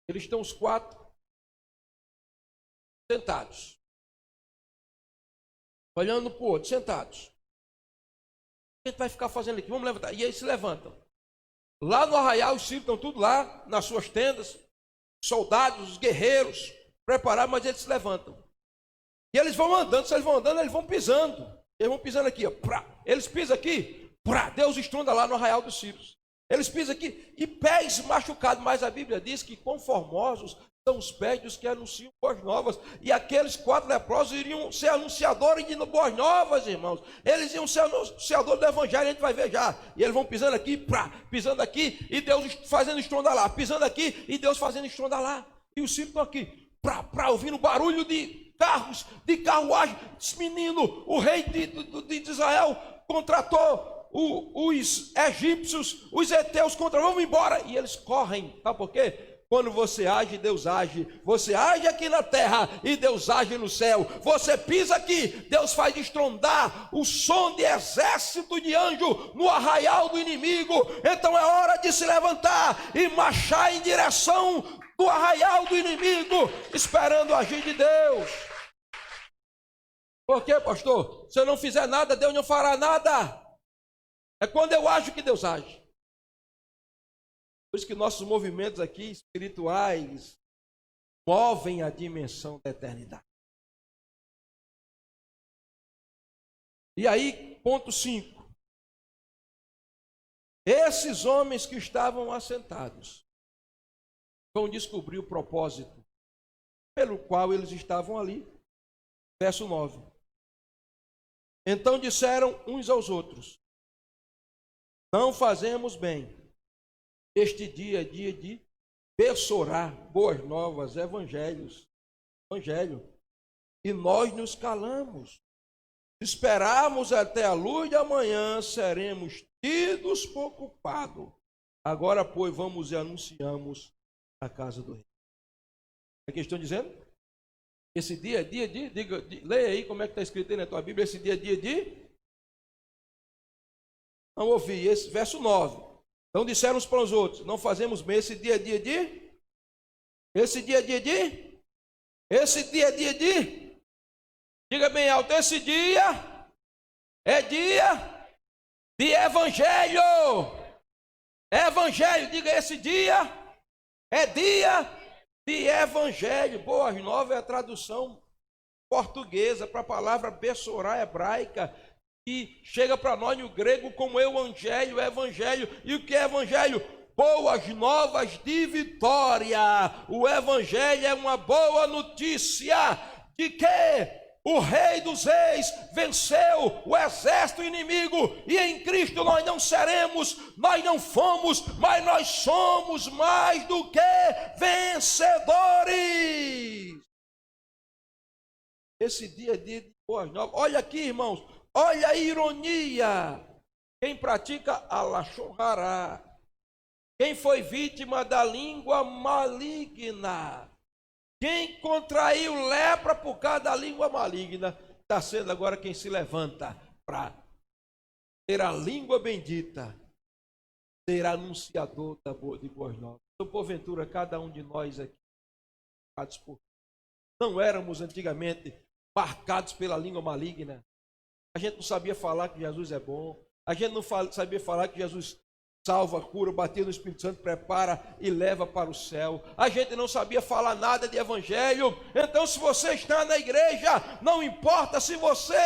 Speaker 1: Eles estão os quatro sentados. Olhando para o outro, sentados. O que a gente vai ficar fazendo aqui? Vamos levantar. E eles se levantam. Lá no arraial, os sírios estão tudo lá, nas suas tendas. Soldados, os guerreiros, preparados, mas eles se levantam. E eles vão andando, se eles vão andando, eles vão pisando. Eles vão pisando aqui, ó. Eles pisam aqui, Deus estronda lá no arraial dos sírios. Eles pisam aqui, e pés machucados. Mas a Bíblia diz que conformosos são os pés dos que anunciam boas novas. E aqueles quatro leprosos iriam ser anunciadores de boas novas, irmãos. Eles iam ser anunciadores do evangelho, a gente vai ver já. E eles vão pisando aqui, pisando aqui, e Deus fazendo estrondar lá. Pisando aqui, e Deus fazendo estrondar lá. E os sírios estão aqui, ouvindo barulho de carros, de carruagem. Esse menino, o rei de Israel, contratou os egípcios, os heteus vamos embora. E eles correm, sabe por quê? Quando você age, Deus age. Você age aqui na terra e Deus age no céu. Você pisa aqui, Deus faz estrondar o som de exército de anjo no arraial do inimigo. Então é hora de se levantar e marchar em direção do arraial do inimigo, esperando o agir de Deus. Por quê, pastor? Se eu não fizer nada, Deus não fará nada. É quando eu ajo que Deus age. Por isso que nossos movimentos aqui espirituais movem a dimensão da eternidade. E aí, ponto 5. Esses homens que estavam assentados vão descobrir o propósito pelo qual eles estavam ali. Verso 9. Então disseram uns aos outros: não fazemos bem. Este dia é dia de pessorar boas novas, evangelho. E nós nos calamos. Se esperarmos até a luz da manhã, seremos tidos por culpado. Agora, pois, vamos e anunciamos a casa do rei. O que estão dizendo? Esse dia é dia de leia aí como é que está escrito aí na tua Bíblia. Esse dia é dia de... Não ouvi, esse verso 9. Então disseram uns para os outros: não fazemos bem. Esse dia é dia de... Esse dia é dia de... Esse dia é dia de... Diga bem alto: esse dia é dia de evangelho. Evangelho, diga: esse dia é dia de evangelho. Boas novas é a tradução portuguesa para a palavra bessorá hebraica. e chega para nós no grego como evangelho. E o que é evangelho? Boas novas de vitória. O evangelho é uma boa notícia de que o Rei dos Reis venceu o exército inimigo, e em Cristo nós não seremos, nós não fomos, mas nós somos mais do que vencedores. Esse dia é dia de boas novas. Olha aqui, irmãos, olha a ironia. Quem pratica a lashon hará, quem foi vítima da língua maligna, quem contraiu lepra por causa da língua maligna, está sendo agora quem se levanta para ter a língua bendita, ser anunciador de boas novas. Então, porventura, cada um de nós aqui, não éramos antigamente marcados pela língua maligna. A gente não sabia falar que Jesus é bom. A gente não sabia falar que Jesus salva, cura, batia no Espírito Santo, prepara e leva para o céu. A gente não sabia falar nada de evangelho. Então, se você está na igreja, não importa se você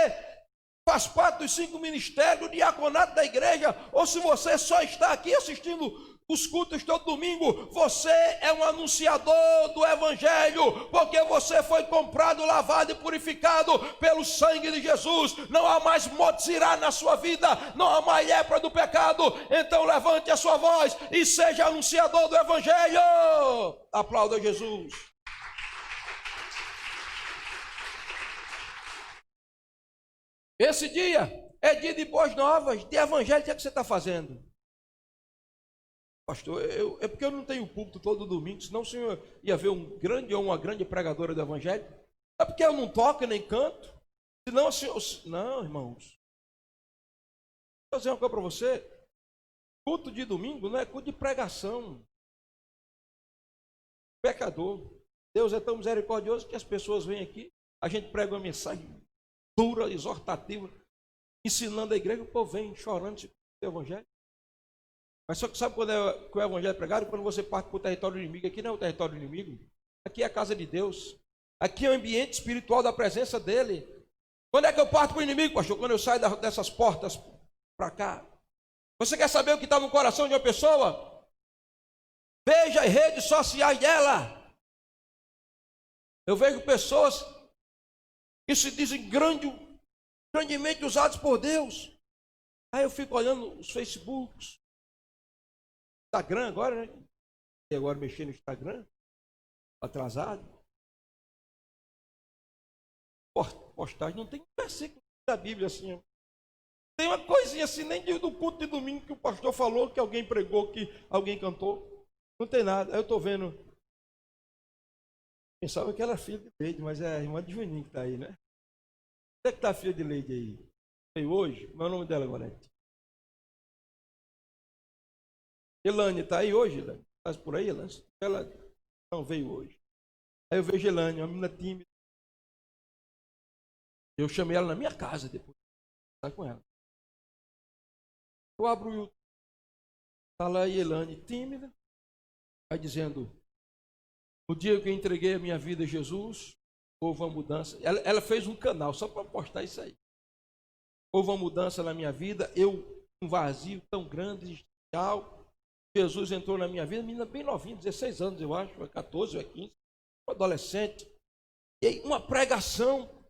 Speaker 1: faz parte dos 5 ministérios, do diaconato da igreja, ou se você só está aqui assistindo os cultos todo domingo, você é um anunciador do evangelho, porque você foi comprado, lavado e purificado pelo sangue de Jesus. Não há mais motzirá na sua vida, não há mais lepra do pecado. Então levante a sua voz e seja anunciador do evangelho. Aplauda Jesus. Esse dia é dia de boas novas, de evangelho. O que é que você está fazendo? Pastor, é porque eu não tenho púlpito todo domingo, senão o senhor ia ver um grande ou uma grande pregadora do evangelho. É porque eu não toco nem canto. Senão o senhor... Não, irmãos. Vou dizer uma coisa para você. Culto de domingo não é culto de pregação. Pecador. Deus é tão misericordioso que as pessoas vêm aqui, a gente prega uma mensagem dura, exortativa, ensinando a igreja, o povo vem chorando de evangelho. Mas só que sabe quando que o evangelho é pregado? Quando você parte para o território inimigo. Aqui não é o território inimigo. Aqui é a casa de Deus. Aqui é o ambiente espiritual da presença dele. Quando é que eu parto para o inimigo, pastor? Quando eu saio dessas portas para cá. Você quer saber o que está no coração de uma pessoa? Veja as redes sociais dela. Eu vejo pessoas que se dizem grandemente usados por Deus. Aí eu fico olhando os Facebooks, Instagram agora, né? E agora mexer no Instagram, atrasado. Postagem, não tem um versículo da Bíblia assim. Ó. Tem uma coisinha assim, nem do culto de domingo que o pastor falou, que alguém pregou, que alguém cantou. Não tem nada. Aí eu estou vendo. Pensava que era filha de Leide, mas é a irmã de Juninho que está aí, né? Onde é que está a filha de Leide aí? Veio hoje? Qual é o nome dela, Gorete? Elane está aí hoje, Elane? Está por aí, Elane? Ela não veio hoje. Aí eu vejo Elane, uma menina tímida. Eu chamei ela na minha casa depois. Está com ela. Eu abro o YouTube. Está lá a Elane, tímida. Vai dizendo: no dia que eu entreguei a minha vida a Jesus, houve uma mudança. Ela fez um canal só para postar isso aí. Houve uma mudança na minha vida. Um vazio tão grande, especial. Jesus entrou na minha vida, menina bem novinha, 16 anos eu acho, 14 ou 15, um adolescente. E aí uma pregação,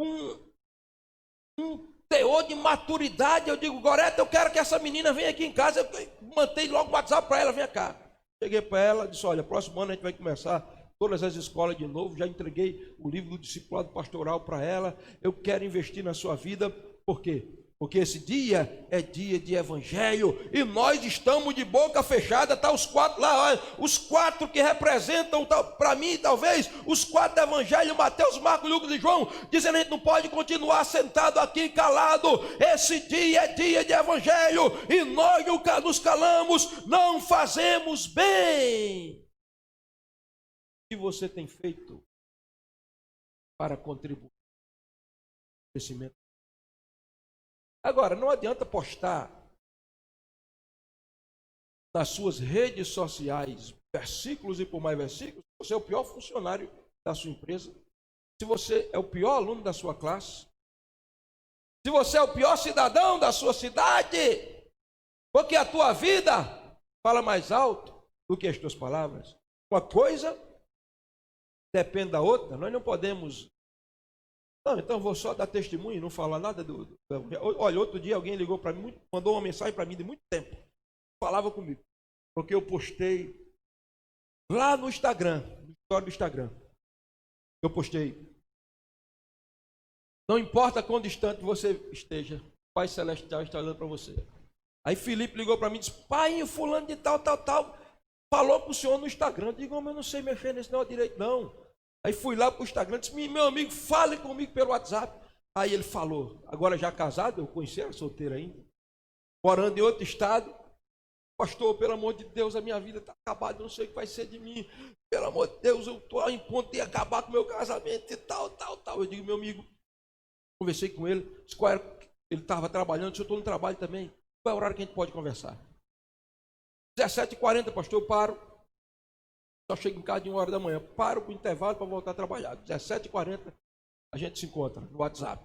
Speaker 1: um teor de maturidade. Eu digo: Gorete, eu quero que essa menina venha aqui em casa. Eu mandei logo o WhatsApp para ela: vem cá. Cheguei para ela, disse: olha, próximo ano a gente vai começar todas as escolas de novo. Já entreguei o livro do discipulado pastoral para ela. Eu quero investir na sua vida. Por quê? Porque esse dia é dia de evangelho e nós estamos de boca fechada. Tá os 4 lá, olha, os 4 que representam, para mim talvez, os 4 do evangelho, Mateus, Marcos, Lucas e João, dizendo: a gente não pode continuar sentado aqui calado. Esse dia é dia de evangelho e nós nos calamos, não fazemos bem. O que você tem feito para contribuir para o crescimento? Agora, não adianta postar nas suas redes sociais versículos e por mais versículos. Se você é o pior funcionário da sua empresa, se você é o pior aluno da sua classe, se você é o pior cidadão da sua cidade, porque a tua vida fala mais alto do que as tuas palavras. Uma coisa depende da outra. Nós não podemos... Não, então vou só dar testemunho e não falar nada Olha, outro dia alguém ligou para mim, mandou uma mensagem para mim de muito tempo. Falava comigo. Porque eu postei lá no Instagram, no história do Instagram. Eu postei: não importa quão distante você esteja, o Pai Celestial está olhando para você. Aí Felipe ligou para mim e disse: pai, fulano de tal, falou para o senhor no Instagram. Eu digo: mas eu não sei mexer nesse negócio direito, não. Aí fui lá para o Instagram e disse: meu amigo, fale comigo pelo WhatsApp. Aí ele falou, agora já casado, eu conheci, era solteiro ainda, morando em outro estado. Pastor, pelo amor de Deus, a minha vida está acabada, eu não sei o que vai ser de mim. Pelo amor de Deus, eu estou em ponto de acabar com o meu casamento e tal. Eu digo: meu amigo, conversei com ele, disse qual era, ele estava trabalhando, disse: eu estou no trabalho também, qual é o horário que a gente pode conversar? 17h40, pastor, eu paro, só chego em casa de 1h da manhã, paro para o intervalo para voltar a trabalhar. 17h40, a gente se encontra no WhatsApp.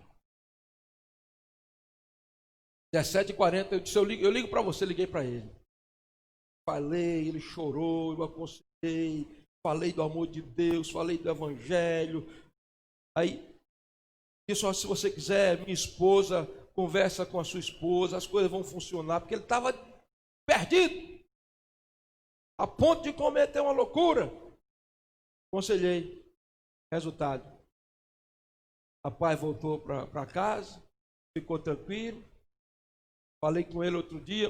Speaker 1: 17h40, eu disse: eu ligo para você, liguei para ele. Falei, ele chorou, eu aconselhei, falei do amor de Deus, falei do Evangelho. Aí, disse: se você quiser, minha esposa, conversa com a sua esposa, as coisas vão funcionar, porque ele estava perdido, a ponto de cometer uma loucura. Aconselhei, resultado: rapaz voltou para casa, ficou tranquilo. Falei com ele outro dia,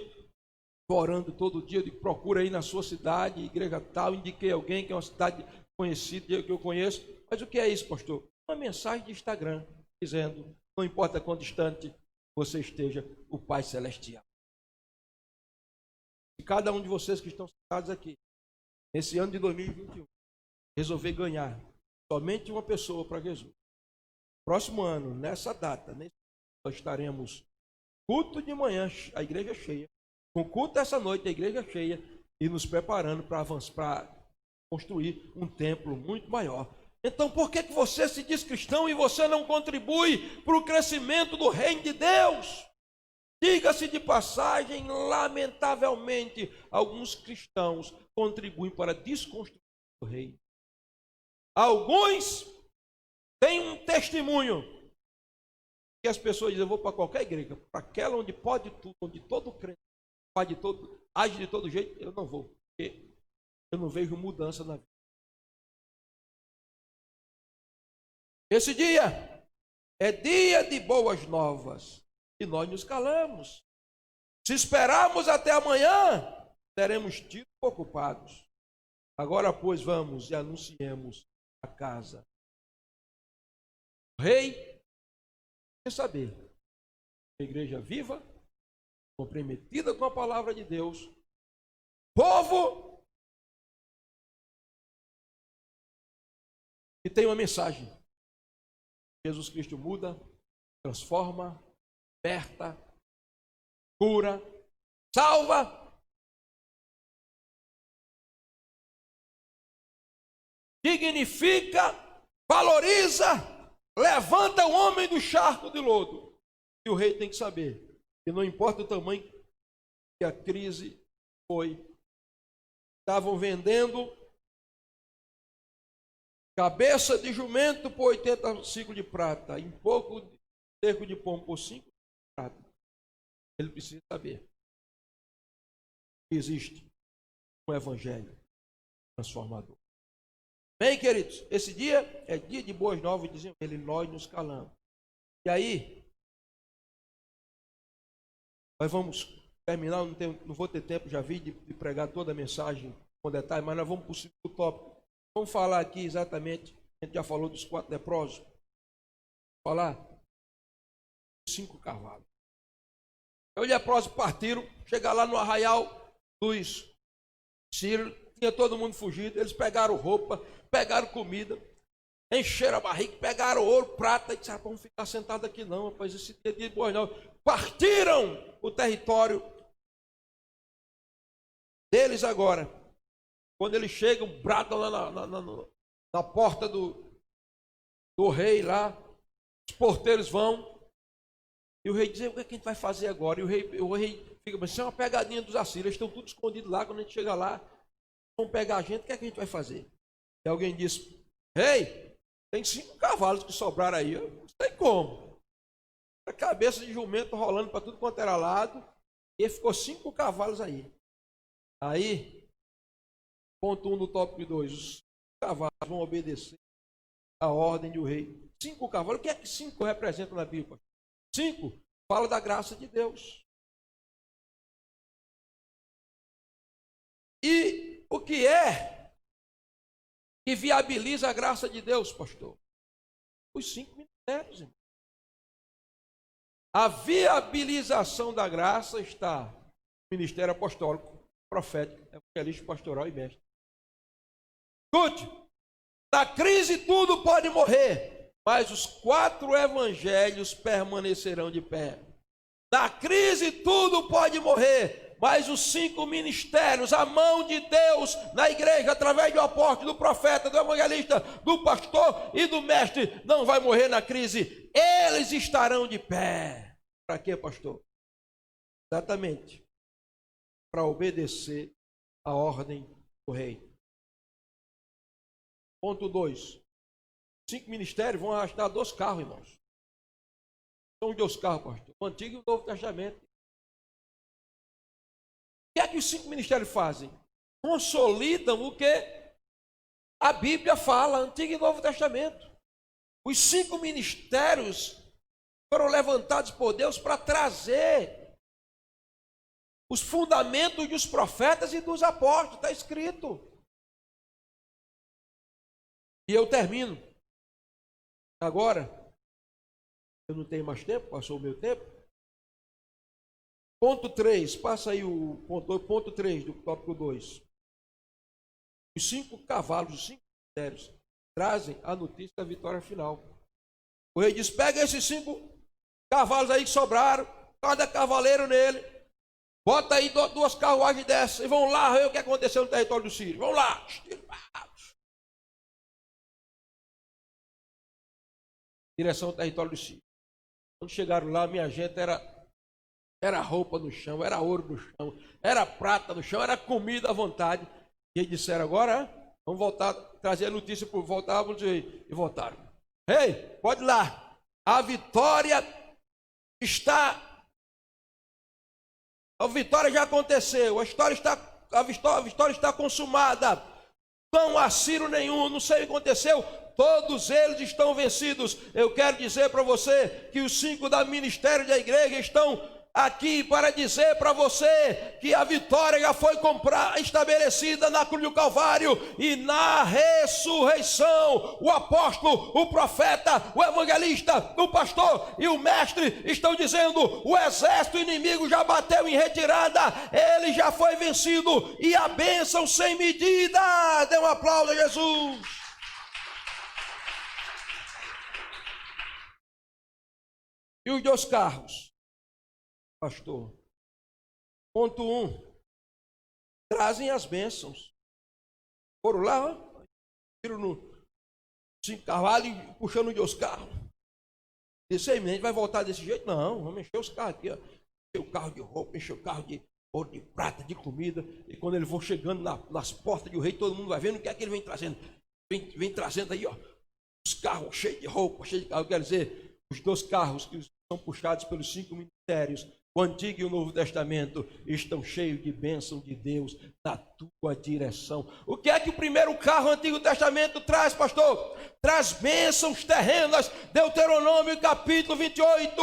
Speaker 1: orando todo dia, de procura aí na sua cidade, igreja tal, indiquei alguém que é uma cidade conhecida, que eu conheço. Mas o que é isso, pastor? Uma mensagem de Instagram, dizendo: não importa quão distante você esteja, o Pai Celestial. E cada um de vocês que estão sentados aqui, nesse ano de 2021, resolver ganhar somente uma pessoa para Jesus. Próximo ano, nessa data, nós estaremos culto de manhã, a igreja cheia, com culto essa noite, a igreja cheia, e nos preparando para avançar, para construir um templo muito maior. Então, por que você se diz cristão e você não contribui para o crescimento do reino de Deus? Diga-se de passagem, lamentavelmente, alguns cristãos contribuem para a desconstrução do reino. Alguns têm um testemunho que as pessoas dizem: eu vou para qualquer igreja, para aquela onde pode tudo, onde todo crente faz de todo, age de todo jeito, eu não vou, porque eu não vejo mudança na vida. Esse dia é dia de boas novas e nós nos calamos. Se esperarmos até amanhã, teremos tido ocupados. Agora, pois, vamos e anunciemos a casa. O rei quer saber, a igreja viva, comprometida com a palavra de Deus, povo que tem uma mensagem. Jesus Cristo muda, transforma, liberta, cura, salva, dignifica, valoriza, levanta o homem do charco de lodo. E o rei tem que saber que não importa o tamanho que a crise foi, estavam vendendo cabeça de jumento por 80 ciclos de prata, em pouco cerco de pão por 5 de prata. Ele precisa saber que existe um evangelho transformador. Bem, queridos, esse dia é dia de boas novas, dizem ele, nós nos calamos. E aí, nós vamos terminar, não vou ter tempo, já vi, de pregar toda a mensagem com detalhe, mas nós vamos para o segundo tópico. Vamos falar aqui exatamente, a gente já falou dos 4 leprosos, falar dos 5 cavalos. Os leprosos partiram, chegaram lá no arraial dos sírios, tinha todo mundo fugido, eles pegaram roupa, pegaram comida, encheram a barriga, pegaram ouro, prata, e disseram: vamos ficar sentados aqui não, rapaz, esse dia de boas não. Partiram o território deles agora. Quando eles chegam, bradam lá na porta do rei lá, os porteiros vão, E o rei dizia, o que a gente vai fazer agora? E o rei fica, mas isso é uma pegadinha dos assírios, eles estão tudo escondidos lá, quando a gente chega lá, vão pegar a gente, o que é que a gente vai fazer? E alguém disse, rei, tem 5 cavalos que sobraram aí, eu não sei como. A cabeça de jumento rolando para tudo quanto era lado, e ficou 5 cavalos aí. Aí, ponto 1 do tópico 2, os cavalos vão obedecer a ordem do rei. 5 cavalos, o que é que 5 representa na Bíblia? 5 fala da graça de Deus. E o que é que viabiliza a graça de Deus, pastor? Os 5 ministérios, irmão. A viabilização da graça está no ministério apostólico, profético, evangelista, pastoral e mestre. Escute, na crise tudo pode morrer, mas os 4 evangelhos permanecerão de pé. Na crise tudo pode morrer, mas os 5 ministérios, a mão de Deus na igreja, através do apóstolo, do profeta, do evangelista, do pastor e do mestre, não vai morrer na crise. Eles estarão de pé. Para quê, pastor? Exatamente. Para obedecer a ordem do rei. Ponto 2. 5 ministérios vão arrastar 2 carros, irmãos. São 2 carros, pastor. O Antigo e o Novo Testamento. O que é que os 5 ministérios fazem? Consolidam o que a Bíblia fala, Antigo e Novo Testamento. Os 5 ministérios foram levantados por Deus para trazer os fundamentos dos profetas e dos apóstolos. Está escrito. E eu termino. Agora, eu não tenho mais tempo, passou o meu tempo. Ponto 3, passa aí o ponto 3 do tópico 2. Os 5 cavalos, os 5 mistérios, trazem a notícia da vitória final. O rei diz, pega esses 5 cavalos aí que sobraram, cada cavaleiro nele, bota aí 2 carruagens dessas e vão lá ver o que aconteceu no território do Sírio. Vão lá. Direção ao território do Sírio. Quando chegaram lá, minha gente, era roupa no chão, era ouro no chão, era prata no chão, era comida à vontade. E eles disseram, agora vamos voltar, trazer a notícia por voltar, e voltaram. Ei, pode ir lá. A vitória já aconteceu, a vitória está consumada. Não há Ciro nenhum, não sei o que aconteceu. Todos eles estão vencidos. Eu quero dizer para você que os 5 da ministério da igreja estão aqui para dizer para você que a vitória já foi estabelecida na cruz do Calvário e na ressurreição. O apóstolo, o profeta, o evangelista, o pastor e o mestre estão dizendo: o exército inimigo já bateu em retirada, ele já foi vencido e a bênção sem medida. Dê um aplauso a Jesus. E os 2 carros, pastor? Ponto 1. Trazem as bênçãos. Foram lá, tiram no 5 cavalos e puxando os 2 carros. Disse, aí, a gente vai voltar desse jeito? Não, vamos encher os carros aqui, ó. Encher o carro de roupa, encher o carro de ouro, de prata, de comida. E quando eles vão chegando nas portas do rei, todo mundo vai vendo o que é que ele vem trazendo. Vem trazendo aí, ó, os carros cheios de roupa, cheios de carro. Quer dizer, os 2 carros que são puxados pelos 5 ministérios, o Antigo e o Novo Testamento, estão cheios de bênção de Deus na tua direção. O que é que o primeiro carro, o Antigo Testamento, traz, pastor? Traz bênçãos terrenas. Deuteronômio capítulo 28.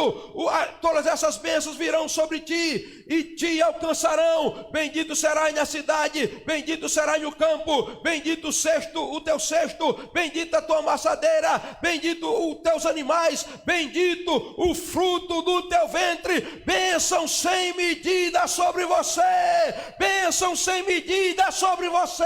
Speaker 1: Todas essas bênçãos virão sobre ti e te alcançarão. Bendito serás na cidade, bendito serás no campo, bendito o teu cesto, bendita a tua amassadeira, bendito os teus animais, bendito o fruto do teu ventre. Bênção sem medida sobre você, bênção sem medida sobre você.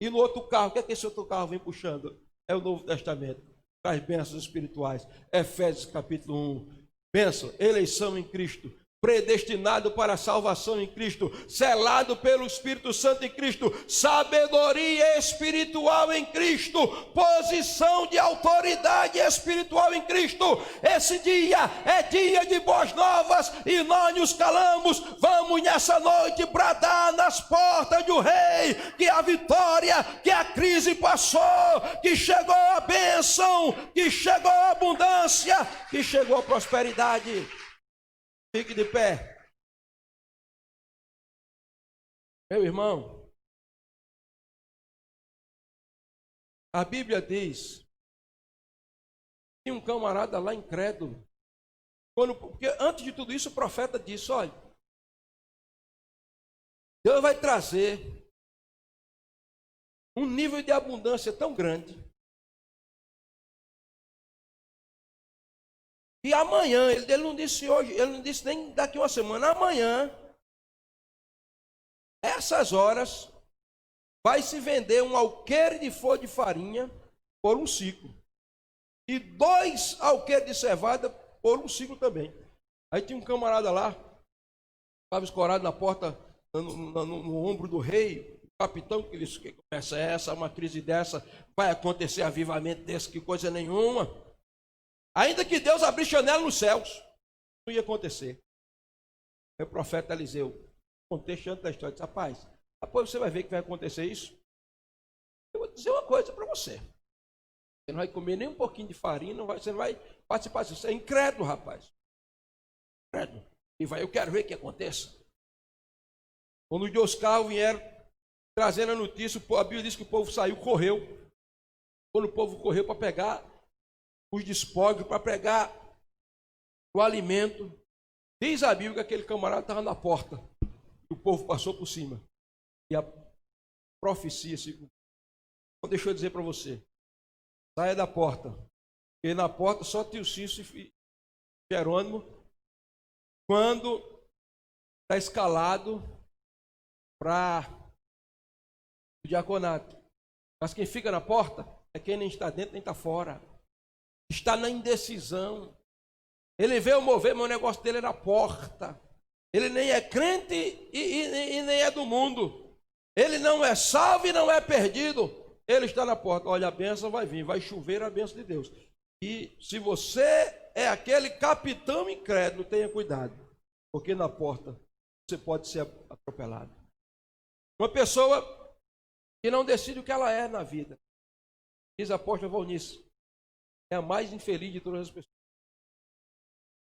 Speaker 1: E no outro carro, o que é que esse outro carro vem puxando? É o Novo Testamento, traz bênçãos espirituais. Efésios capítulo 1, bênção, eleição em Cristo, predestinado para a salvação em Cristo, selado pelo Espírito Santo em Cristo, sabedoria espiritual em Cristo, posição de autoridade espiritual em Cristo. Esse dia é dia de boas novas e nós nos calamos. Vamos nessa noite bradar nas portas do Rei que a vitória, que a crise passou, que chegou a bênção, que chegou a abundância, que chegou a prosperidade. Fique de pé. Meu irmão, a Bíblia diz que um camarada lá incrédulo, porque antes de tudo isso o profeta disse, olha, Deus vai trazer um nível de abundância tão grande e amanhã, ele não disse hoje, ele não disse nem daqui uma semana, amanhã, essas horas, vai se vender um alqueire de flor de farinha por um ciclo. E 2 alqueires de cevada por um ciclo também. Aí tinha um camarada lá, estava escorado na porta, no ombro do rei, o capitão, que disse, que conversa é essa, uma crise dessa, vai acontecer avivamento desse, que coisa nenhuma. Ainda que Deus abrisse janela nos céus, não ia acontecer. Aí o profeta Eliseu, contexto antes da história, disse, rapaz, depois você vai ver que vai acontecer isso. Eu vou dizer uma coisa para você. Você não vai comer nem um pouquinho de farinha, você não vai participar disso. Você é incrédulo, rapaz. Incrédulo. E eu quero ver o que aconteça. Quando os 2 carros vieram trazendo a notícia, a Bíblia diz que o povo saiu, correu. Quando o povo correu para pegar os despojos, para pegar o alimento, diz a Bíblia que aquele camarada estava na porta. E o povo passou por cima. E a profecia se cumpriu. Então deixa eu dizer para você. Saia da porta. Porque na porta só Tio Cício e Jerônimo. Quando está escalado para o diaconato. Mas quem fica na porta é quem nem está dentro nem está fora. Está na indecisão. Ele veio mover, mas o negócio dele é na porta. Ele nem é crente e nem é do mundo. Ele não é salvo e não é perdido. Ele está na porta. Olha, a bênção vai vir, vai chover a bênção de Deus. E se você é aquele capitão incrédulo, tenha cuidado. Porque na porta você pode ser atropelado. Uma pessoa que não decide o que ela é na vida. Diz a apóstola Valnice. É a mais infeliz de todas as pessoas.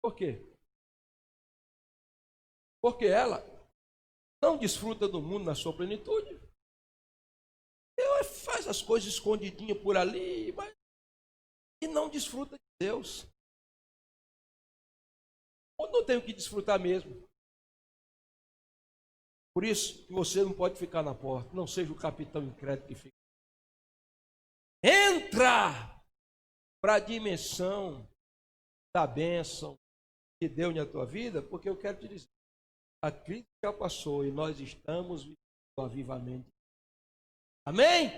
Speaker 1: Por quê? Porque ela não desfruta do mundo na sua plenitude. Ela faz as coisas escondidinhas por ali, mas e não desfruta de Deus. Eu não tenho que desfrutar mesmo. Por isso que você não pode ficar na porta. Não seja o capitão incrédulo que fica. Entra para a dimensão da bênção que deu na tua vida, porque eu quero te dizer, a crise já passou e nós estamos vivendo o avivamento. Amém?